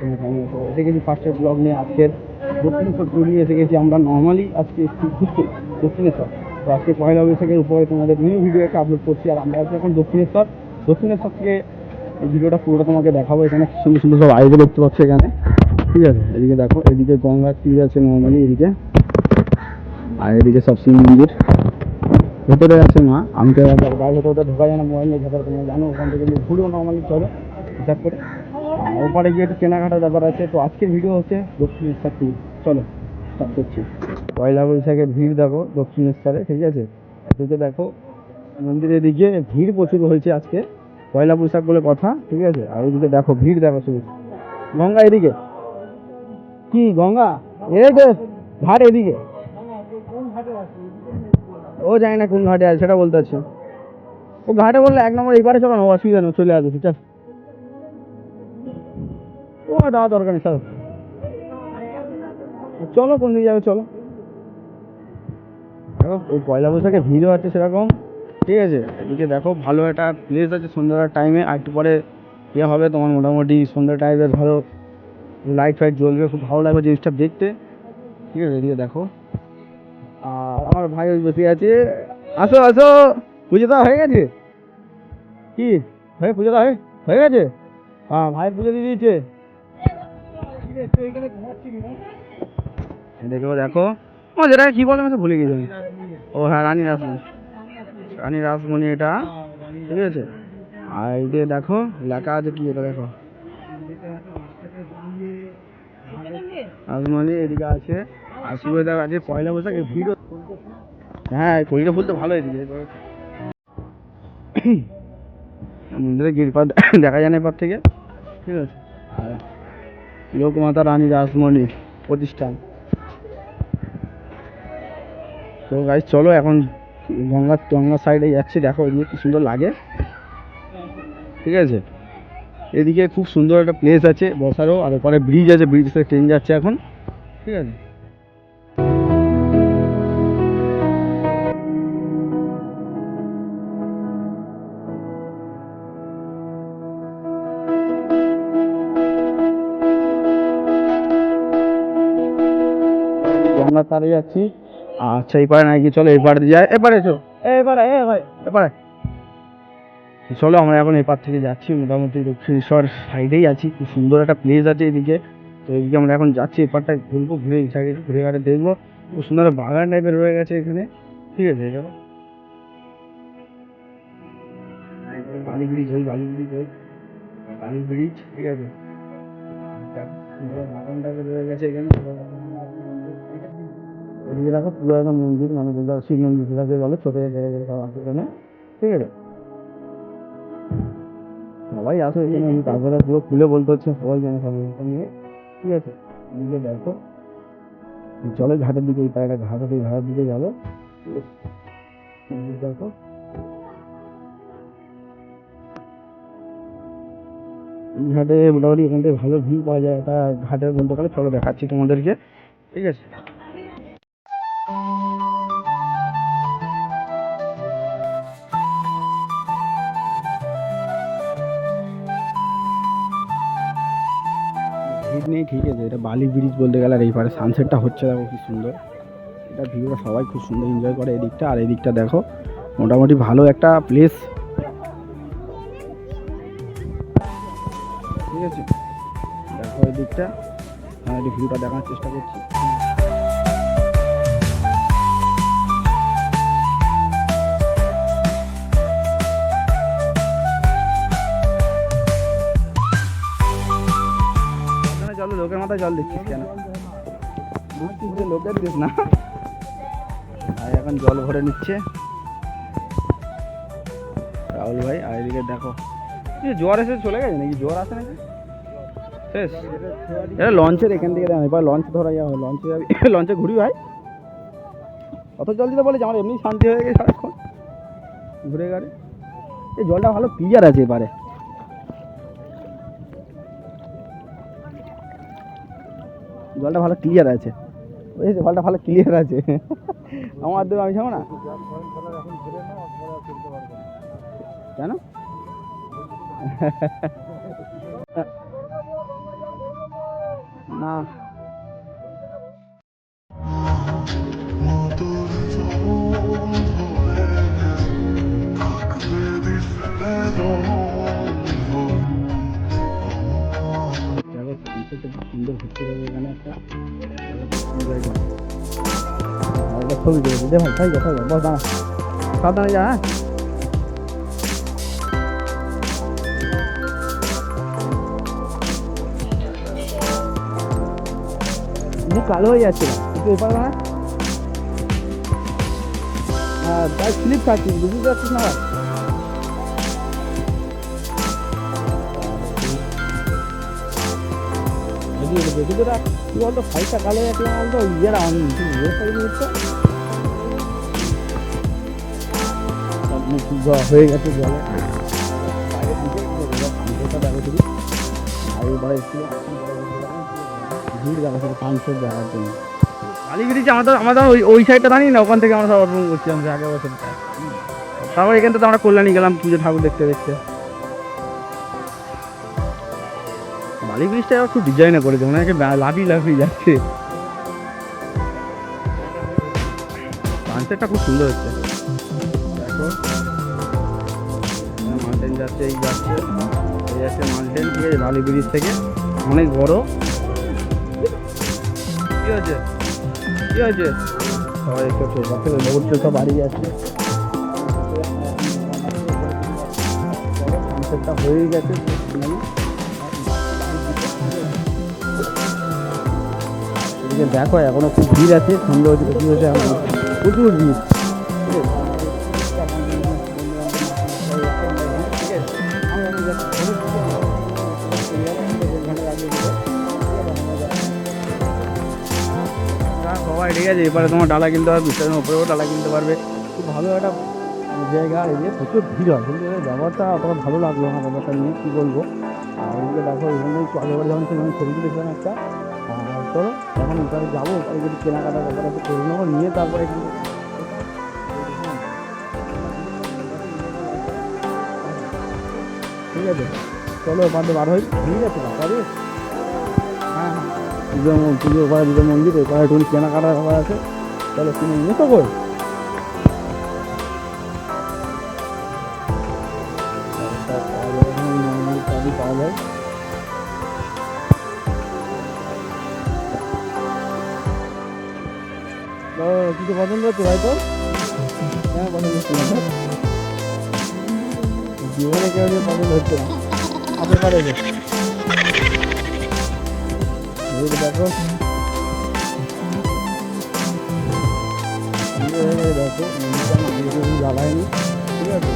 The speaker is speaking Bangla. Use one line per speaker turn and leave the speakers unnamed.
আমি তো এসে গেছি ফার্স্টের ব্লগ নিয়ে আজকের দক্ষিণেশ্বর টুরি এসে গেছি আমরা নর্মালি আজকে একটু ঘুরতে দক্ষিণেশ্বর। তো আজকে পয়লা বৈশাখের উপরে তোমাদের নিউ ভিডিও একটা আপলোড করছি। আর আমরা আছি এখন দক্ষিণেশ্বর থেকে এই ভিডিওটা পুরোটা তোমাকে দেখাবো। এখানে সুন্দর সুন্দর সব আয়োজন দেখতে পাচ্ছ এখানে, ঠিক আছে। এদিকে দেখো, এদিকে গঙ্গার তীর আছে নর্মালি এদিকে, আর এদিকে সব শিব মন্দির। ভেতরে আছে মা, আমি তো গাড়ি ভেতরে ঢোকা যায় না মোবাইল নিয়ে ভেতরে, তোমরা জানো। ওখান থেকে ঘুরেও নর্মালি চলো হিসাব করে। ওপারে গিয়ে একটু কেনাকাটার ব্যাপার আছে। তো আজকের ভিডিও হচ্ছে দক্ষিণেশ্বর ট্যুর। চলো স্টার্ট করছি। পয়লা বৈশাখের ভিড় দেখো দক্ষিণেশ্বরে, ঠিক আছে। এদিকে দেখো মন্দিরের দিকে ভিড় প্রচুর হয়েছে আজকে, পয়লা বৈশাখ বলে কথা, ঠিক আছে। আর ওইদিকে দেখো ভিড় দেখো শুধু। গঙ্গা এদিকে, কি গঙ্গা এই যে ঘাট এদিকে, ও জানি না কোন ঘাটে আছে সেটা বলতে পারছি। ও ঘাটে বললে 1 নম্বর এবারে চলো না, অসুবিধা নেই, চলে আসবে ঠিক আছে। ও দেওয়া দরকার নেই স্যার, চলো কোন দিকে যাবে চলো। দেখো ওই পয়লা বৈশাখে ভিড়ও আছে সেরকম, ঠিক আছে। এদিকে দেখো ভালো একটা প্লেস আছে সন্ধ্যার টাইমে, আর একটু পরে ইয়ে হবে তোমার মোটামুটি সন্ধ্যা টাইমে ভালো লাইট ফাইট জ্বলবে, খুব ভালো লাগবে জিনিসটা দেখতে, ঠিক আছে। এদিকে দেখো আর আমার ভাই ওই বসে আছে। আসো আসো, পুজো দেওয়া হয়ে গেছে কি? ভাই পুজো দেওয়া হয়ে গেছে? হ্যাঁ ভাইয়ের পুজো দিয়ে দিয়েছে। দেখো দেখো ও যেটা কি বলে আমি ভুলে গেছি আমি। ও হ্যাঁ, রানী রাসমণি এটা, ঠিক আছে। আর এই যে দেখো লেখা আছে কি, এটা দেখো রাসমণি এদিকে আছে। আর সুবিধা আছে পয়লা বৈশাখ ভিড়। হ্যাঁ কড়িটা ফুল তো ভালো এদিকে মন্দিরের গেট পার দেখা যায় না এপার থেকে, ঠিক আছে। আর লোকমাতা রানী রাসমণি প্রতিষ্ঠান। তো গাইস চলো এখন গঙ্গার সাইডে যাচ্ছি, দেখো এদিকে কি সুন্দর লাগে, ঠিক আছে। এদিকে খুব সুন্দর একটা প্লেস আছে বসারও, আর ওপরে ব্রিজ আছে, ব্রিজ থেকে ট্রেন যাচ্ছে এখন, ঠিক আছে। গঙ্গার তারে যাচ্ছি। আচ্ছা এই পারে নাকি, চলো এপারে দিয়ে যায়, এপারে চো, এপারে ভাই এপারে চলো। আমরা এখন এপার থেকে যাচ্ছি, মোটামুটি দক্ষিণেশ্বর সাইডেই আছি, খুব সুন্দর একটা প্লেস আছে এদিকে। তো এদিকে আমরা এখন যাচ্ছি, এপারটা ঘুরবো, ঘুরে এই সাইডে ঘুরে ঘাটে দেখবো। খুব সুন্দর বাগান টাইপের রয়ে গেছে এখানে, ঠিক আছে। বালি ব্রিজ বালি ব্রিজ, ঠিক আছে। বাগান টাইপের রয়ে গেছে এখানে। এদিকে দেখো পুরো একটা মন্দির, মানে শিব মন্দির যেটাকে বলে, ছোট জায়গায় সব আছে এখানে, ঠিক আছে। সবাই আসো এখানে, আমি তারপরে পুরো খুলে বলতে হচ্ছে, সবাই জানে সব নিয়ে, ঠিক আছে। এদিকে দেখো চলো ঘাটের দিকে, এই পায়রা ঘাট আছে, ঘাটের দিকে যাবো, দেখো এই ঘাটে মোটামুটি এখান থেকে ভালো ভিউ পাওয়া যায়। এটা ঘাটের বলতে গেলে, চলো দেখাচ্ছি তোমাদেরকে, ঠিক আছে। ভিড় নেই, ঠিক আছে। এটা বালি ব্রিজ বলতে গেলে, আর এই পারে সানসেটটা হচ্ছে দেখো কি সুন্দর। এটা ভিউটা সবাই খুব সুন্দর এনজয় করে এদিকটা। আর এদিকটা দেখো মোটামুটি ভালো একটা প্লেস, ঠিক আছে। দেখো এই দিকটা, আমি ভিউটা দেখার চেষ্টা করছি। চলো লোকের মাথায় জল দিচ্ছিস কেন? লোকের দিস না। আর এখন জল ভরে নিচ্ছে রাহুল ভাই। আর এদিকে দেখো জোয়ার এসে চলে গেছে নাকি, জোয়ার আসে নাকি শেষ। এটা লঞ্চের এখান থেকে এবার লঞ্চ ধরা যাবে, লঞ্চে যাবি, লঞ্চে ঘুরি ভাই। অত জল দিতে বলে যে আমার এমনি শান্তি হয়ে গেছে সারাক্ষণ ঘুরে গাড়ি। এই জলটা ভালো ক্লিয়ার আছে এবারে, জলটা ভালো ক্লিয়ার আছে, বুঝেছি জলটা ভালো ক্লিয়ার আছে। আমার দেবো, আমি যাবো না কেন? না সুন্দর ঘুরতে যাবে এখানে একটা ছবি দেবে দে ভাই তাই বস দাঁড়া সাবধানে যা। হ্যাঁ মুখ কালো হয়ে যাচ্ছে না একটু এপার না। হ্যাঁ তাই স্লিপ খাচ্ছিস বুঝতে পারছিস না। দেখি তোরা কি বলতো সাইডটা কালো হয়ে যাচ্ছে বলতো ইয়েরা হয়ে গেছে জলে বাইরে ভিড় দেখা শুধু পাঁচশো দেখার জন্য বালি ব্রিজ আমাদের ওই সাইডটা জানি না ওখান থেকে আমরা সব অর্পণ করছিলাম যে আগের বছর। তারপর এখান থেকে আমরা কল্যাণী গেলাম পুজো ঠাকুর দেখতে দেখতে। বালি ব্রিজটা খুব ডিজাইনে করেছে মনে হয় লাফিয়ে যাচ্ছে। সানসেটটা খুব সুন্দর হচ্ছে দেখো মাউন্টেন যাচ্ছে এই যাচ্ছে মাউন্টেন ঠিক আছে বালি ব্রিজ থেকে অনেক বড়। কি হয়েছে সবাই একটু লোকজন সব বাড়ি যাচ্ছে সানসেটটা হয়ে গেছে। দেখো এখনো খুব ভিড় আছে সন্ধ্যা হচ্ছে কি হয়েছে প্রচুর ভিড়। সবাই ঠিক আছে এবারে তোমার ডালা কিনতে পারবে বিশ্বের উপরেও ডালা কিনতে পারবে খুব ভালো একটা জায়গা এদিকে প্রচুর ভিড় হয় কিন্তু ব্যবহারটা অতটা ভালো লাগলো না ব্যাপারটা নিয়ে কী বলবো। আর ওইদিকে দেখো এখানে একটু আগেবার যখন ছবি তুলেছিলাম একটা। আর চলো এখন ওখানে যাবো ওখানে যদি কেনাকাটার ব্যাপারে একটু করে নেবো নিয়ে তারপরে একটু ঠিক আছে চলো ওখানে বার হই ঠিক আছে পাবে। হ্যাঁ পুজো ওখানে দুটো মন্দির ওখানে একটু কেনাকাটার ব্যাপার আছে চলো কিনে নিয়ে তো কই পাওয়া যায়। কিছু পছন্দ হচ্ছে ভাই তোর? হ্যাঁ পছন্দ হচ্ছে না জীবনে কেউ পছন্দ হচ্ছে না আপনার পারে দেখো দেখো জ্বালায়নি ঠিক আছে।